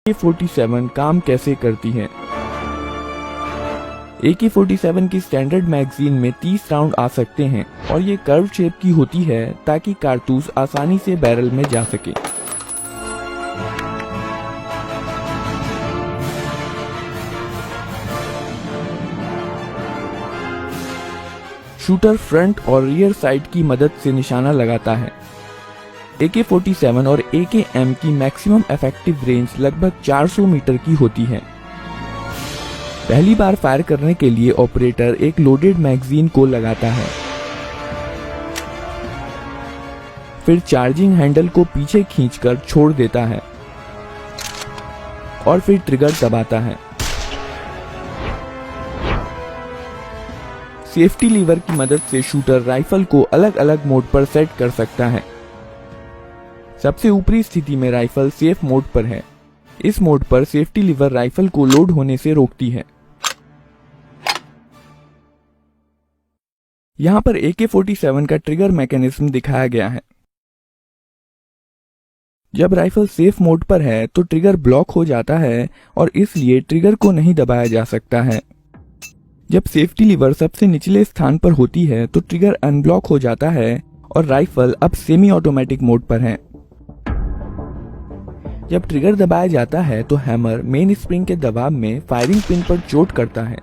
AK-47 काम कैसे करती है। AK-47 की स्टैंडर्ड मैगजीन में 30 राउंड आ सकते हैं और ये कर्व शेप की होती है ताकि कारतूस आसानी से बैरल में जा सके। शूटर फ्रंट और रियर साइड की मदद से निशाना लगाता है। AK-47 और AKM की मैक्सिमम इफेक्टिव रेंज लगभग 400 मीटर की होती है। पहली बार फायर करने के लिए ऑपरेटर एक लोडेड मैगजीन को लगाता है, फिर चार्जिंग हैंडल को पीछे खींचकर छोड़ देता है और फिर ट्रिगर दबाता है। सेफ्टी लीवर की मदद से शूटर राइफल को अलग अलग मोड पर सेट कर सकता है। सबसे ऊपरी स्थिति में राइफल सेफ मोड पर है। इस मोड पर सेफ्टी लीवर राइफल को लोड होने से रोकती है। यहाँ पर AK-47 का ट्रिगर मैकेनिज्म दिखाया गया है। जब राइफल सेफ मोड पर है तो ट्रिगर ब्लॉक हो जाता है और इसलिए ट्रिगर को नहीं दबाया जा सकता है। जब सेफ्टी लीवर सबसे निचले स्थान पर होती है तो ट्रिगर अनब्लॉक हो जाता है और राइफल अब सेमी ऑटोमेटिक मोड पर है। जब ट्रिगर दबाया जाता है तो हैमर मेन स्प्रिंग के दबाव में फायरिंग पिन पर चोट करता है।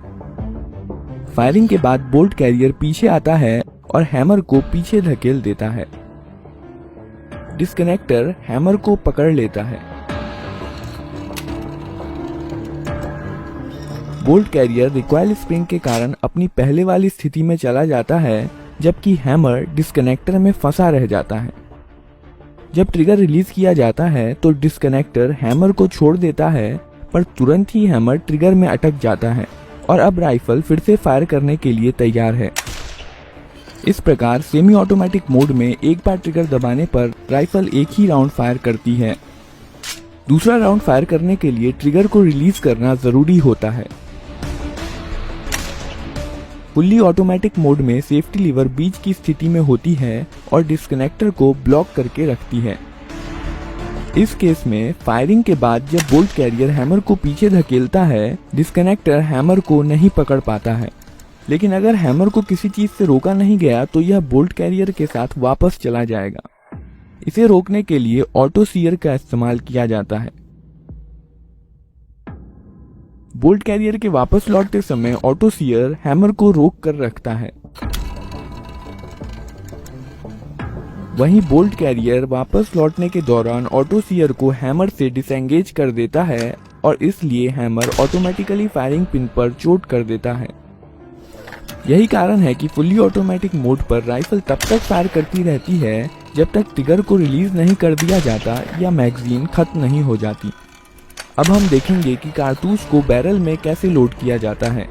फायरिंग के बाद बोल्ट कैरियर पीछे आता है और हैमर को पीछे धकेल देता है। डिस्कनेक्टर हैमर को पकड़ लेता है। बोल्ट कैरियर रिकॉइल स्प्रिंग के कारण अपनी पहले वाली स्थिति में चला जाता है, जबकि हैमर डिस्कनेक्टर में फंसा रह जाता है। जब ट्रिगर रिलीज किया जाता है तो डिस्कनेक्टर हैमर को छोड़ देता है, पर तुरंत ही हैमर ट्रिगर में अटक जाता है और अब राइफल फिर से फायर करने के लिए तैयार है। इस प्रकार सेमी ऑटोमेटिक मोड में एक बार ट्रिगर दबाने पर राइफल एक ही राउंड फायर करती है। दूसरा राउंड फायर करने के लिए ट्रिगर को रिलीज करना जरूरी होता है। फुल्ली ऑटोमेटिक मोड में सेफ्टी लीवर बीच की स्थिति में होती है और डिस्कनेक्टर को ब्लॉक करके रखती है। इस केस में फायरिंग के बाद जब बोल्ट कैरियर हैमर को पीछे धकेलता है, डिस्कनेक्टर हैमर को नहीं पकड़ पाता है। लेकिन अगर हैमर को किसी चीज से रोका नहीं गया तो यह बोल्ट कैरियर के साथ वापस चला जाएगा। इसे रोकने के लिए ऑटो सीयर का इस्तेमाल किया जाता है। बोल्ट कैरियर के वापस लौटते समय ऑटो सीयर हैमर को रोक कर रखता है। वहीं बोल्ट कैरियर वापस लौटने के दौरान ऑटो सीयर को हैमर से डिसएंगेज कर देता है और इसलिए हैमर ऑटोमेटिकली फायरिंग पिन पर चोट कर देता है। यही कारण है कि फुल्ली ऑटोमेटिक मोड पर राइफल तब तक फायर करती रहती है जब तक ट्रिगर को रिलीज नहीं कर दिया जाता या मैगजीन खत्म नहीं हो जाती। अब हम देखेंगे कि कारतूस को बैरल में कैसे लोड किया जाता है।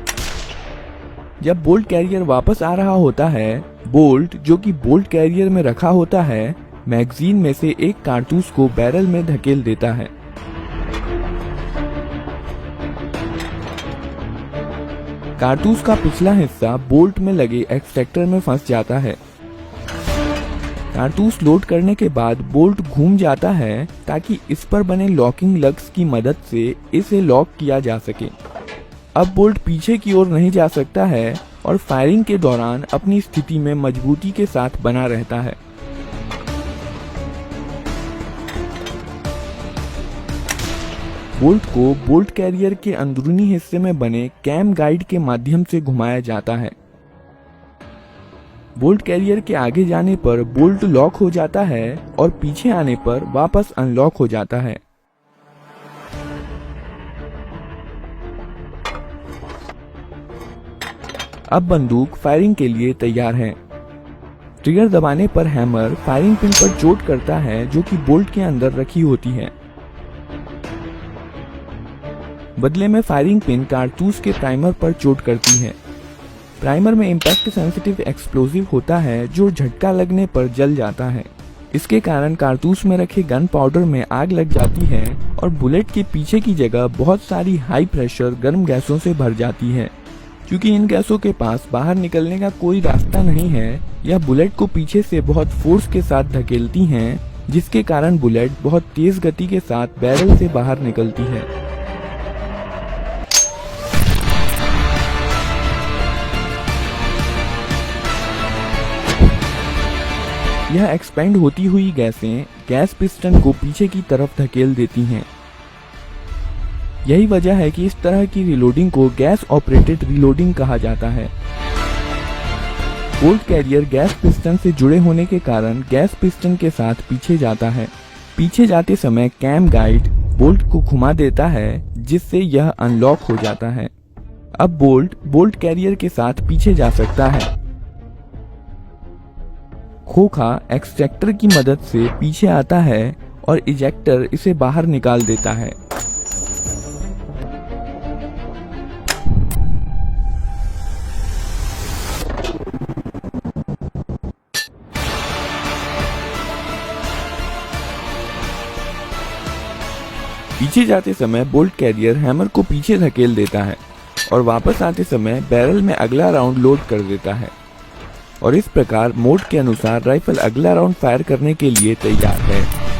जब बोल्ट कैरियर वापस आ रहा होता है, बोल्ट जो कि बोल्ट कैरियर में रखा होता है, मैगजीन में से एक कारतूस को बैरल में धकेल देता है। कारतूस का पिछला हिस्सा बोल्ट में लगे एक्सट्रैक्टर में फंस जाता है। कारतूस लोड करने के बाद बोल्ट घूम जाता है ताकि इस पर बने लॉकिंग लग्स की मदद से इसे लॉक किया जा सके। अब बोल्ट पीछे की ओर नहीं जा सकता है और फायरिंग के दौरान अपनी स्थिति में मजबूती के साथ बना रहता है। बोल्ट को बोल्ट कैरियर के अंदरूनी हिस्से में बने कैम गाइड के माध्यम से घुमाया जाता है। बोल्ट कैरियर के आगे जाने पर बोल्ट लॉक हो जाता है और पीछे आने पर वापस अनलॉक हो जाता है। अब बंदूक फायरिंग के लिए तैयार है। ट्रिगर दबाने पर हैमर फायरिंग पिन पर चोट करता है जो कि बोल्ट के अंदर रखी होती है। बदले में फायरिंग पिन कारतूस के प्राइमर पर चोट करती है। प्राइमर में इम्पैक्ट सेंसिटिव एक्सप्लोजिव होता है जो झटका लगने पर जल जाता है। इसके कारण कारतूस में रखे गन पाउडर में आग लग जाती है और बुलेट के पीछे की जगह बहुत सारी हाई प्रेशर गर्म गैसों से भर जाती है। क्योंकि इन गैसों के पास बाहर निकलने का कोई रास्ता नहीं है, यह बुलेट को पीछे से बहुत फोर्स के साथ धकेलती हैं जिसके कारण बुलेट बहुत तेज गति के साथ बैरल से बाहर निकलती है। यह एक्सपेंड होती हुई गैसें गैस पिस्टन को पीछे की तरफ धकेल देती हैं। यही वजह है कि इस तरह की रिलोडिंग को गैस ऑपरेटेड रिलोडिंग कहा जाता है। बोल्ट कैरियर गैस पिस्टन से जुड़े होने के कारण गैस पिस्टन के साथ पीछे जाता है। पीछे जाते समय कैम गाइड बोल्ट को घुमा देता है, जिससे यह अनलॉक हो जाता है। अब बोल्ट कैरियर के साथ पीछे जा सकता है। खोखा एक्सट्रैक्टर की मदद से पीछे आता है और इजेक्टर इसे बाहर निकाल देता है। पीछे जाते समय बोल्ट कैरियर हैमर को पीछे धकेल देता है और वापस आते समय बैरल में अगला राउंड लोड कर देता है और इस प्रकार मोड के अनुसार राइफल अगला राउंड फायर करने के लिए तैयार है।